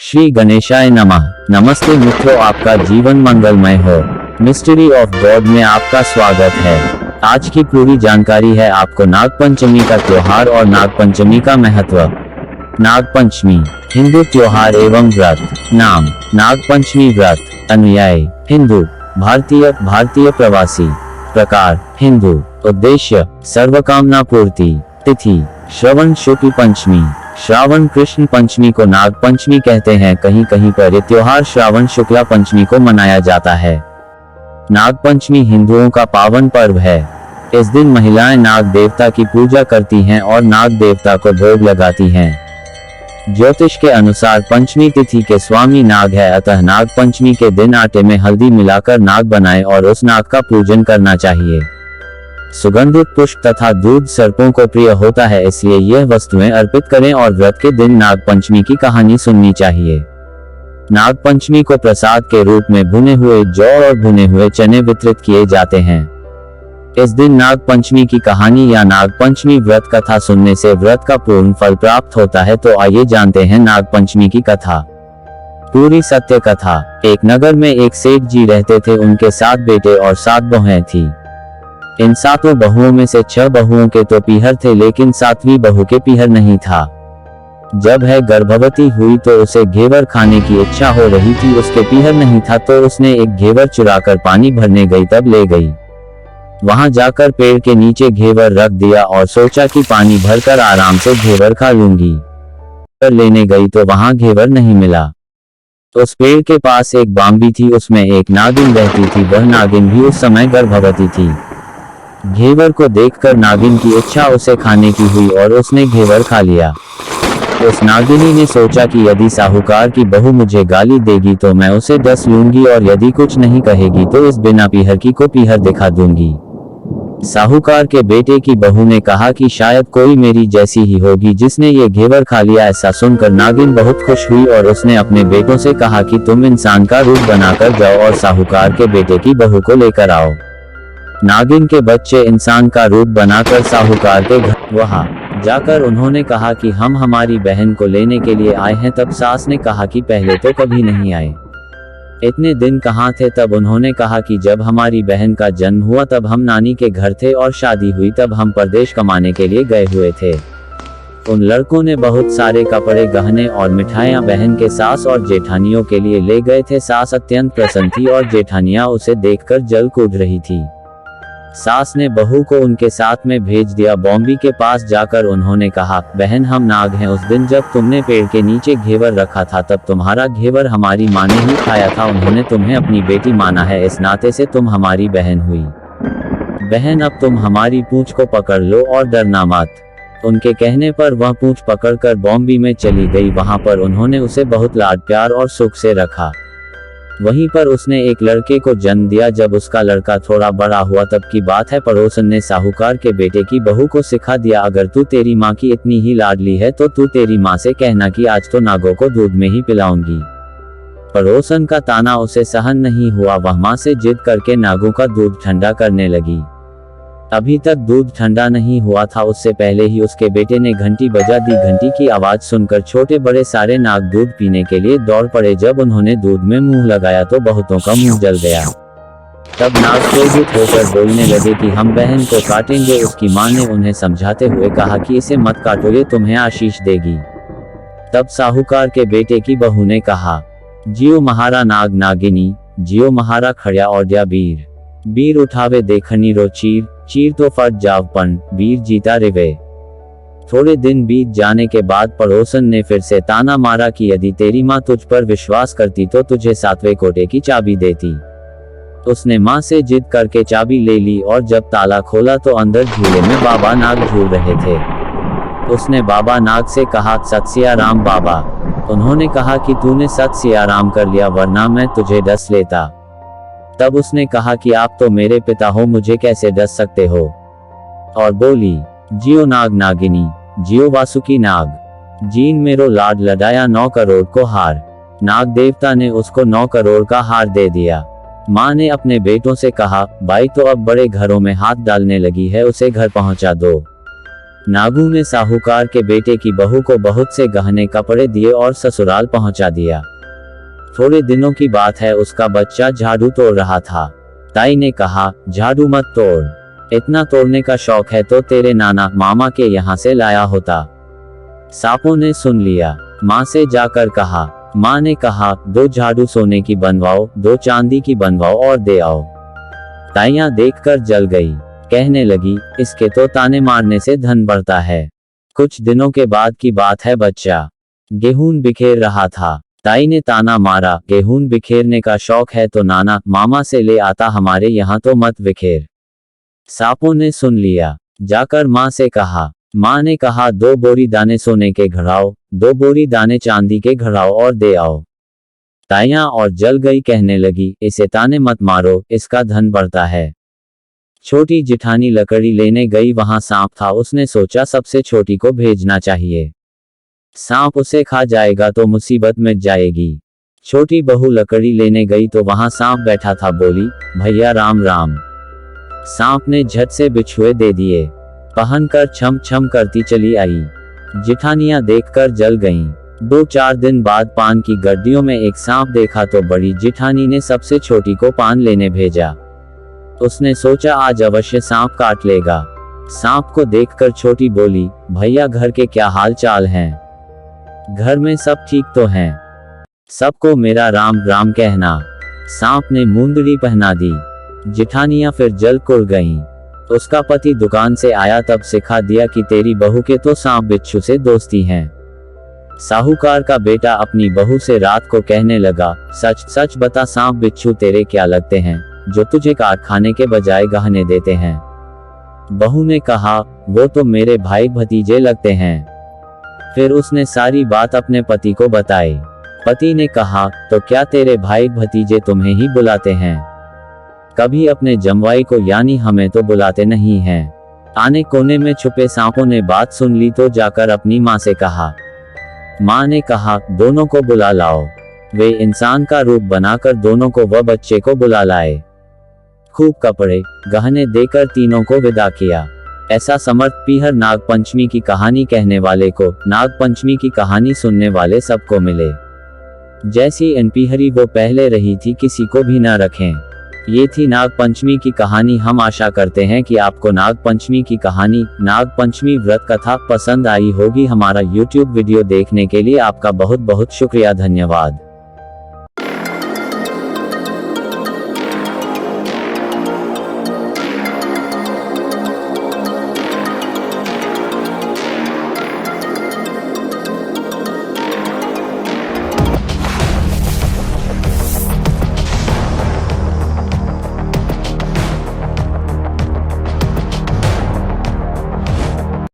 श्री गणेशाय नमः। नमस्ते मित्रों, आपका जीवन मंगलमय हो। मिस्ट्री ऑफ गॉड में आपका स्वागत है। आज की पूरी जानकारी है आपको नागपंचमी का त्योहार और नागपंचमी का महत्व। नागपंचमी हिंदू त्योहार एवं व्रत। नाम नागपंचमी व्रत। अनुयायी हिंदू, भारतीय प्रवासी। प्रकार हिंदू। उद्देश्य सर्वकामना पूर्ति। तिथि श्रवण शुक्ल पंचमी। श्रावण कृष्ण पंचमी को नाग पंचमी कहते हैं। कहीं कहीं पर यह त्योहार श्रावण शुक्ला पंचमी को मनाया जाता है। नाग पंचमी हिंदुओं का पावन पर्व है। इस दिन महिलाएं नाग देवता की पूजा करती हैं और नाग देवता को भोग लगाती हैं। ज्योतिष के अनुसार पंचमी तिथि के स्वामी नाग है, अतः नाग पंचमी के दिन आटे में हल्दी मिलाकर नाग बनाएं और उस नाग का पूजन करना चाहिए। सुगंधित पुष्प तथा दूध सर्पों को प्रिय होता है, इसलिए यह वस्तुएं अर्पित करें और व्रत के दिन नाग पंचमी की कहानी सुननी चाहिए। नाग पंचमी को प्रसाद के रूप में भुने हुए जौ और भुने हुए चने वितरित किए जाते हैं। इस दिन नाग पंचमी की कहानी या नाग पंचमी व्रत कथा सुनने से व्रत का पूर्ण फल प्राप्त होता है। तो आइए जानते हैं नाग पंचमी की कथा। पूरी सत्य कथा। एक नगर में एक सेठ जी रहते थे। उनके 7 बेटे और 7 बहुएं थी। इन 7 बहुओं में से 6 बहुओं के तो पीहर थे, लेकिन 7वीं बहू के पीहर नहीं था। जब वह गर्भवती हुई तो उसे घेवर खाने की इच्छा हो रही थी। उसके पीहर नहीं था तो उसने एक घेवर चुराकर पानी भरने गई तब ले गई। वहां जाकर पेड़ के नीचे घेवर रख दिया और सोचा कि पानी भरकर आराम से घेवर खा लूंगी। पर लेने गई तो वहां घेवर नहीं मिला। उस पेड़ के पास एक बांबी थी, उसमें एक नागिन रहती थी। वह नागिन भी उस समय गर्भवती थी। घेवर को देखकर नागिन की इच्छा उसे खाने की हुई और उसने घेवर खा लिया। उस नागिनी ने सोचा कि यदि साहूकार की बहू मुझे गाली देगी तो मैं उसे डस लूंगी और यदि कुछ नहीं कहेगी तो इस बिना पीहर की को पीहर दिखा दूंगी। साहूकार के बेटे की बहू ने कहा कि शायद कोई मेरी जैसी ही होगी जिसने ये घेवर खा लिया। ऐसा सुनकर नागिन बहुत खुश हुई और उसने अपने बेटों से कहा कि तुम इंसान का रूप बनाकर जाओ और साहूकार के बेटे की बहू को लेकर आओ। नागिन के बच्चे इंसान का रूप बनाकर साहूकार के घर वहां जाकर उन्होंने कहा कि हम हमारी बहन को लेने के लिए आए हैं। तब सास ने कहा कि पहले तो कभी नहीं आए, इतने दिन कहाँ थे। तब उन्होंने कहा कि जब हमारी बहन का जन्म हुआ तब हम नानी के घर थे और शादी हुई तब हम परदेश कमाने के लिए गए हुए थे। उन लड़कों ने बहुत सारे कपड़े, गहने और मिठाइयां बहन के सास और जेठानियों के लिए ले गए थे। सास अत्यंत प्रसन्न थी और जेठानियां उसे देखकर जल कूद रही थी। सास ने बहू को उनके साथ में भेज दिया। बॉम्बी के पास जाकर उन्होंने कहा, बहन हम नाग हैं। उस दिन जब तुमने पेड़ के नीचे घेवर रखा था तब तुम्हारा घेवर हमारी माँ ने ही खाया था। उन्होंने तुम्हें अपनी बेटी माना है, इस नाते से तुम हमारी बहन हुई। बहन अब तुम हमारी पूंछ को पकड़ लो और डरना मत। उनके कहने पर वह पूंछ पकड़कर बॉम्बी में चली गई। वहां पर उन्होंने उसे बहुत लाड प्यार और सुख से रखा। वहीं पर उसने एक लड़के को जन्म दिया। जब उसका लड़का थोड़ा बड़ा हुआ तब की बात है, पड़ोसन ने साहूकार के बेटे की बहू को सिखा दिया, अगर तू तेरी माँ की इतनी ही लाडली है तो तू तेरी माँ से कहना कि आज तो नागों को दूध में ही पिलाऊंगी। पड़ोसन का ताना उसे सहन नहीं हुआ। वह माँ से जिद करके नागों का दूध ठंडा करने लगी। अभी तक दूध ठंडा नहीं हुआ था, उससे पहले ही उसके बेटे ने घंटी बजा दी। घंटी की आवाज सुनकर छोटे बड़े सारे नाग दूध पीने के लिए दौड़ पड़े। जब उन्होंने दूध में मुंह लगाया तो बहुतों का मुंह जल गया। तब नाग क्रोधित होकर बोलने लगे कि हम बहन को काटेंगे। उसकी माँ ने उन्हें समझाते हुए कहा कि इसे मत काटो, ये तुम्हें आशीष देगी। तब साहूकार के बेटे की बहू ने कहा, जियो महारा नाग नागिनी, जियो महारा खड़िया औड्या बीर। बीर उठावे देखनी रो चीर, चीर तो फट जावपन, वीर जीता रिवे। थोड़े दिन बीत जाने के बाद पड़ोसन ने फिर से ताना मारा कि यदि तेरी माँ तुझ पर विश्वास करती तो तुझे 7वें कोटे की चाबी देती। उसने माँ से जिद करके चाबी ले ली और जब ताला खोला तो अंदर झूले में बाबा नाग झूल रहे थे। उसने बाबा नाग से कहा, सत सियाराम बाबा। उन्होंने कहा कि तूने सत सियाराम कर लिया, वरना मैं तुझे डस लेता। तब उसने कहा कि आप तो मेरे पिता हो, मुझे कैसे डस सकते हो। और बोली, जियो नाग नागिनी, जियो वासुकी नाग। जीन मेरो लाड लडाया 9 करोड़ को हार। नाग देवता ने उसको 9 करोड़ का हार दे दिया। माँ ने अपने बेटों से कहा, भाई तो अब बड़े घरों में हाथ डालने लगी है, उसे घर पहुंचा दो। नागू ने साहूकार के बेटे की बहू को बहुत से गहने कपड़े दिए और ससुराल पहुंचा दिया। थोड़े दिनों की बात है, उसका बच्चा झाड़ू तोड़ रहा था। ताई ने कहा, झाड़ू मत तोड़, इतना तोड़ने का शौक है तो तेरे नाना मामा के यहाँ से लाया होता। सांपों ने सुन लिया। माँ से जाकर कहा। माँ ने कहा, 2 झाड़ू सोने की बनवाओ, 2 चांदी की बनवाओ और दे आओ। ताइयां देखकर जल गई, कहने लगी, इसके तो ताने मारने से धन बढ़ता है। कुछ दिनों के बाद की बात है, बच्चा गेहूं बिखेर रहा था। ताई ने ताना मारा, गेहूं बिखेरने का शौक है तो नाना मामा से ले आता, हमारे यहाँ तो मत बिखेर। सांपों ने सुन लिया, जाकर माँ से कहा। माँ ने कहा, 2 बोरी दाने सोने के घड़ाओ, 2 बोरी दाने चांदी के घड़ाओ और दे आओ। ताइयां और जल गई, कहने लगी, इसे ताने मत मारो, इसका धन बढ़ता है। छोटी जिठानी लकड़ी लेने गई, वहां सांप था। उसने सोचा सबसे छोटी को भेजना चाहिए, सांप उसे खा जाएगा तो मुसीबत मिट जाएगी। छोटी बहू लकड़ी लेने गई तो वहां सांप बैठा था। बोली, भैया राम राम। सांप ने झट से बिछुए दे दिए, पहनकर छम छम करती चली आई। जिठानियां देखकर जल गईं। 2-4 दिन बाद पान की गड्डियों में एक सांप देखा तो बड़ी जिठानी ने सबसे छोटी को पान लेने भेजा। उसने सोचा आज अवश्य सांप काट लेगा। सांप को देखकर छोटी बोली, भैया घर के क्या हाल चाल हैं? घर में सब ठीक तो हैं? सबको मेरा राम राम कहना। सांप ने मुंदड़ी पहना दी। जिठानियां फिर जल कुड़ गईं। उसका पति दुकान से आया, तब सिखा दिया कि तेरी बहू के तो सांप बिच्छू से दोस्ती हैं। साहूकार का बेटा अपनी बहू से रात को कहने लगा, सच सच बता, सांप बिच्छू तेरे क्या लगते हैं जो तुझे काट खाने के बजाय गहने देते हैं? बहू ने कहा, वो तो मेरे भाई भतीजे लगते हैं। फिर उसने सारी बात अपने पति को बताई। पति ने कहा, तो क्या तेरे भाई भतीजे तुम्हें ही बुलाते हैं? कभी अपने जमवाई को यानी हमें तो बुलाते नहीं हैं। आने कोने में छुपे सांपों ने बात सुन ली तो जाकर अपनी माँ से कहा। माँ ने कहा, दोनों को बुला लाओ। वे इंसान का रूप बनाकर दोनों को व बच्चे को बुला लाए। खूब कपड़े गहने देकर तीनों को विदा किया। ऐसा समर्थ पीहर नाग पंचमी की कहानी कहने वाले को, नाग पंचमी की कहानी सुनने वाले सबको मिले। जैसी अनपीहरी वो पहले रही थी, किसी को भी न रखें। ये थी नाग पंचमी की कहानी। हम आशा करते हैं कि आपको नाग पंचमी की कहानी, नाग पंचमी व्रत कथा पसंद आई होगी। हमारा YouTube वीडियो देखने के लिए आपका बहुत बहुत शुक्रिया, धन्यवाद।